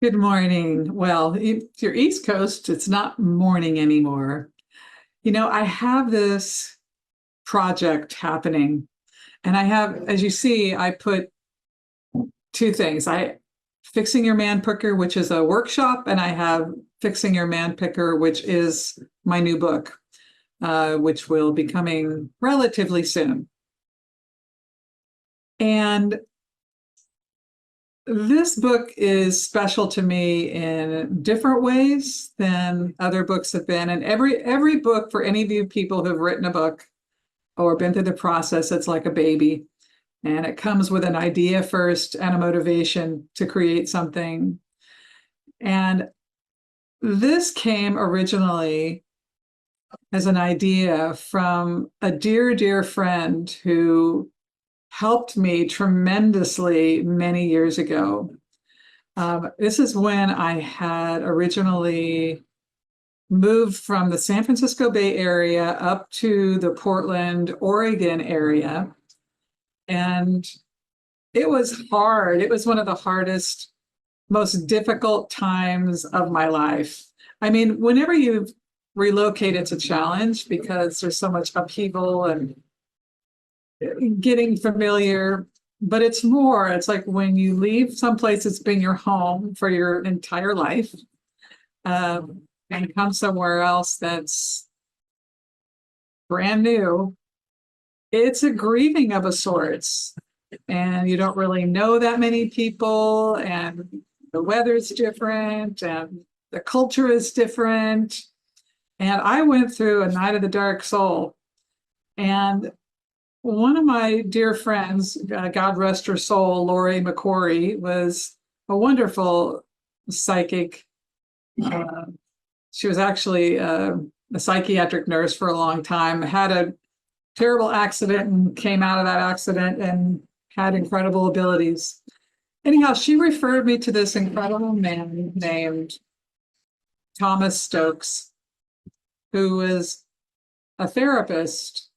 Good morning. Well, if you're East Coast, it's not morning anymore. I have this project happening, and I have, as you see, I put two things. I Fixing Your Man Picker, which is a workshop, and I have Fixing Your Man Picker, which is my new book, which will be coming relatively soon. And this book is special to me in different ways than other books have been. And every book, for any of you people who've written a book or been through the process, it's like a baby. And it comes with an idea first and a motivation to create something. And this came originally as an idea from a dear, dear friend who helped me tremendously many years ago. This is when I had originally moved from the San Francisco Bay Area up to the Portland, Oregon area. And it was hard. It was one of the hardest, most difficult times of my life. I mean, whenever you relocate, it's a challenge because there's so much upheaval and getting familiar. But it's like when you leave someplace that's been your home for your entire life, and come somewhere else that's brand new. It's a grieving of a sorts, and you don't really know that many people, and the weather's different, and the culture is different. And I went through a night of the dark soul, and one of my dear friends, God rest her soul, Lori McQuarrie, was a wonderful psychic. Uh, she was actually a psychiatric nurse for a long time, had a terrible accident and came out of that accident and had incredible abilities. Anyhow, she referred me to this incredible man named Thomas Stokes, who was a therapist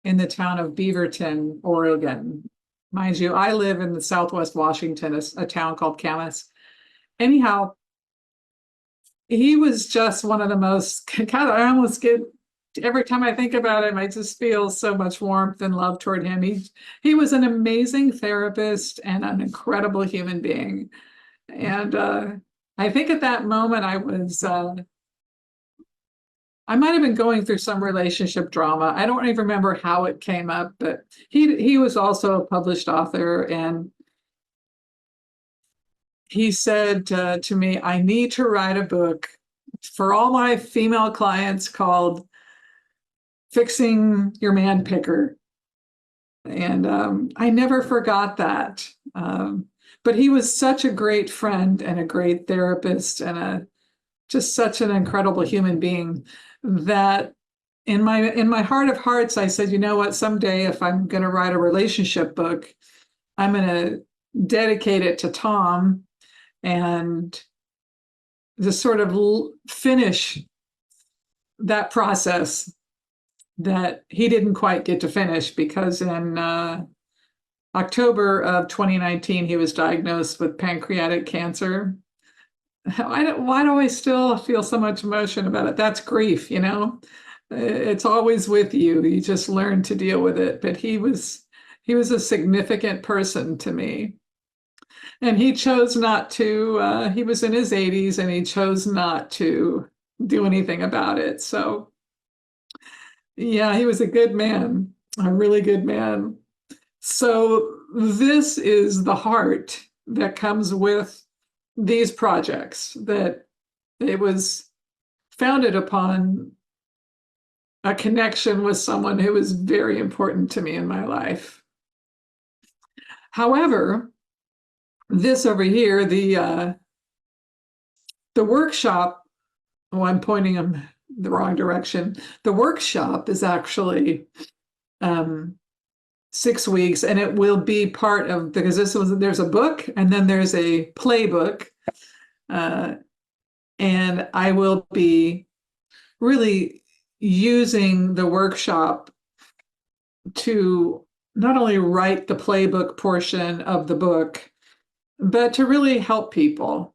in the town of Beaverton, Oregon. Mind you, I live in the Southwest Washington, a town called Camas. Anyhow, he was just one of the most kind of, I almost get, every time I think about him, I just feel so much warmth and love toward him. He was an amazing therapist and an incredible human being. And I think at that moment I might have been going through some relationship drama. I don't even remember how it came up, but he was also a published author, and he said to me, I need to write a book for all my female clients called Fixing Your Man Picker. And I never forgot that. But he was such a great friend and a great therapist and just such an incredible human being that in my heart of hearts, I said, you know what, someday if I'm going to write a relationship book, I'm going to dedicate it to Tom and just sort of finish that process that he didn't quite get to finish because in October of 2019, he was diagnosed with pancreatic cancer. Why do I still feel so much emotion about it? That's grief, you know? It's always with you. You just learn to deal with it. But he was a significant person to me. And he chose not to, he was in his 80s and he chose not to do anything about it. So, yeah, he was a good man, a really good man. So, this is the heart that comes with these projects, that it was founded upon a connection with someone who was very important to me in my life. However, this over here, the workshop, oh, I'm pointing them the wrong direction. The workshop is actually 6 weeks, and it will be part of, because there's a book and then there's a playbook, and I will be really using the workshop to not only write the playbook portion of the book, but to really help people.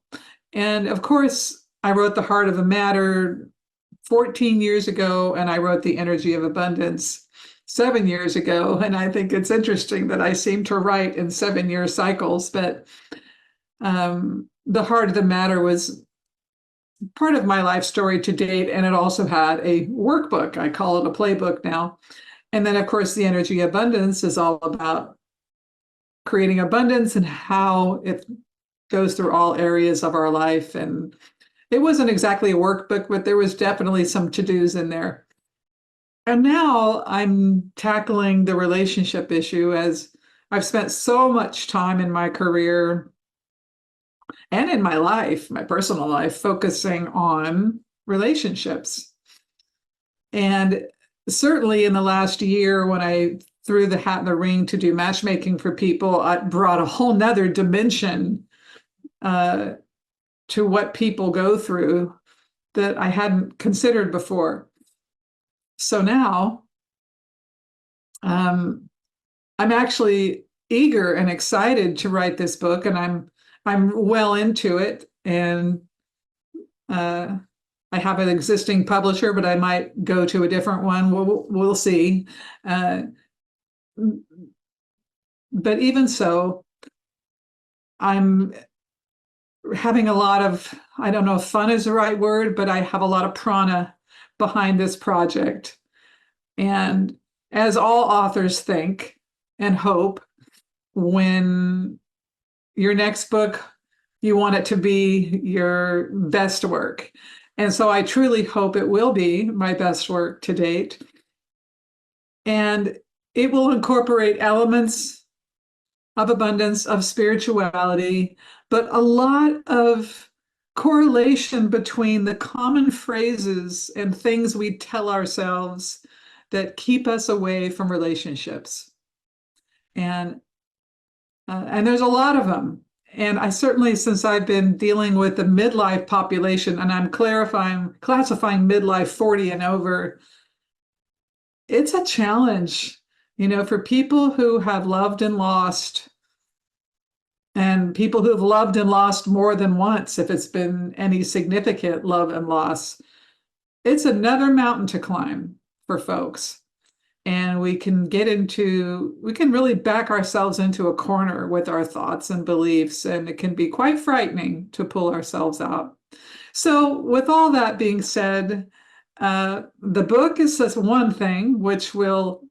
And of course, I wrote The Heart of the Matter 14 years ago, and I wrote The Energy of Abundance 7 years ago. And I think it's interesting that I seem to write in 7 year cycles, but The Heart of the Matter was part of my life story to date. And it also had a workbook. I call it a playbook now. And then, of course, The Energy of Abundance is all about creating abundance and how it goes through all areas of our life. And it wasn't exactly a workbook, but there was definitely some to-dos in there. And now I'm tackling the relationship issue, as I've spent so much time in my career and in my life, my personal life, focusing on relationships. And certainly in the last year, when I threw the hat in the ring to do matchmaking for people, I brought a whole nother dimension to what people go through that I hadn't considered before. So now I'm actually eager and excited to write this book, and I'm well into it. And I have an existing publisher, but I might go to a different one. We'll see. But even so, I'm having a lot of, I don't know if fun is the right word, but I have a lot of prana behind this project. And as all authors think and hope, when your next book, you want it to be your best work. And so I truly hope it will be my best work to date. And it will incorporate elements of abundance, of spirituality, but a lot of correlation between the common phrases and things we tell ourselves that keep us away from relationships. And there's a lot of them. And I certainly, since I've been dealing with the midlife population, and I'm classifying midlife 40 and over, it's a challenge, for people who have loved and lost, and people who've loved and lost more than once, if it's been any significant love and loss. It's another mountain to climb for folks. And we can really back ourselves into a corner with our thoughts and beliefs, and it can be quite frightening to pull ourselves out. So with all that being said, the book is just one thing, which will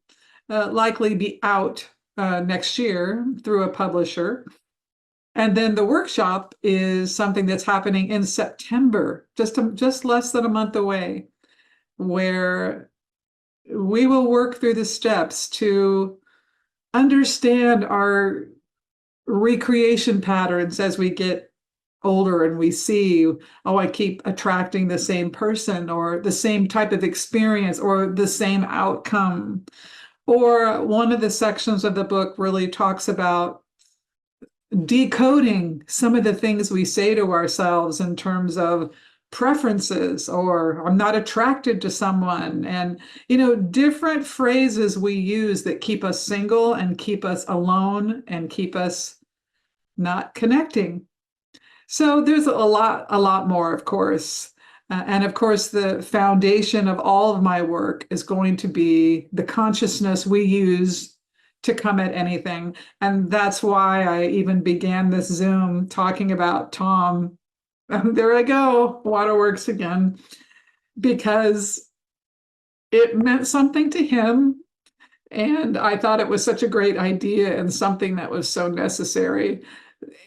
likely be out next year through a publisher. And then the workshop is something that's happening in September, just less than a month away, where we will work through the steps to understand our recreation patterns as we get older and we see, oh, I keep attracting the same person or the same type of experience or the same outcome. Or one of the sections of the book really talks about decoding some of the things we say to ourselves in terms of preferences, or I'm not attracted to someone, and different phrases we use that keep us single and keep us alone and keep us not connecting. So there's a lot more, of course. And of course, the foundation of all of my work is going to be the consciousness we use to come at anything. And that's why I even began this Zoom talking about Tom. There I go, waterworks again, because it meant something to him. And I thought it was such a great idea and something that was so necessary.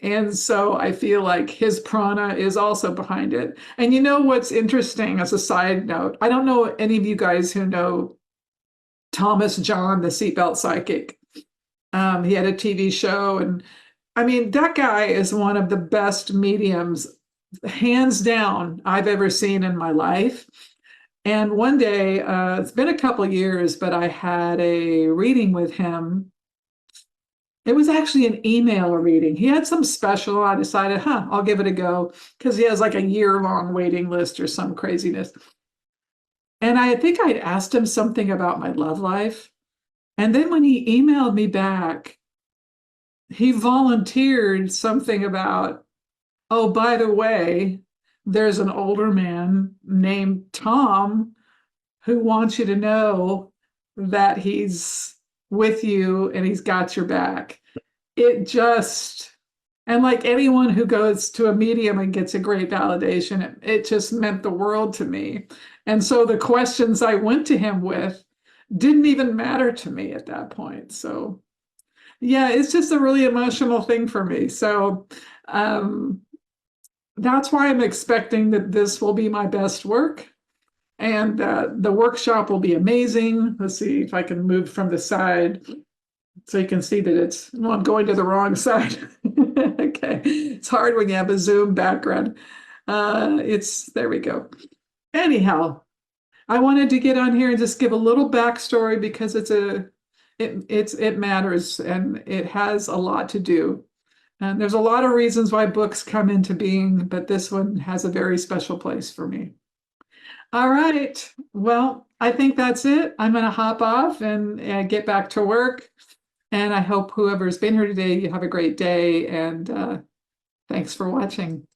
And so I feel like his prana is also behind it. And what's interesting, as a side note, I don't know any of you guys who know Thomas John, the seatbelt psychic. He had a TV show, and I mean, that guy is one of the best mediums, hands down, I've ever seen in my life. And one day, it's been a couple of years, but I had a reading with him. It was actually an email reading. He had some special. I decided, I'll give it a go, because he has like a year-long waiting list or some craziness. And I think I'd asked him something about my love life. And then when he emailed me back, he volunteered something about, oh, by the way, there's an older man named Tom who wants you to know that he's with you and he's got your back. It just, and like anyone who goes to a medium and gets a great validation, it just meant the world to me. And so the questions I went to him with didn't even matter to me at that point. So yeah, it's just a really emotional thing for me. So um, that's why I'm expecting that this will be my best work. And the workshop will be amazing. Let's see if I can move from the side so you can see that it's, well, I'm going to the wrong side. Okay, it's hard when you have a Zoom background. There we go. Anyhow, I wanted to get on here and just give a little backstory because it matters and it has a lot to do. And there's a lot of reasons why books come into being, but this one has a very special place for me. All right. Well, I think that's it. I'm going to hop off and get back to work. And I hope whoever's been here today, you have a great day. And thanks for watching.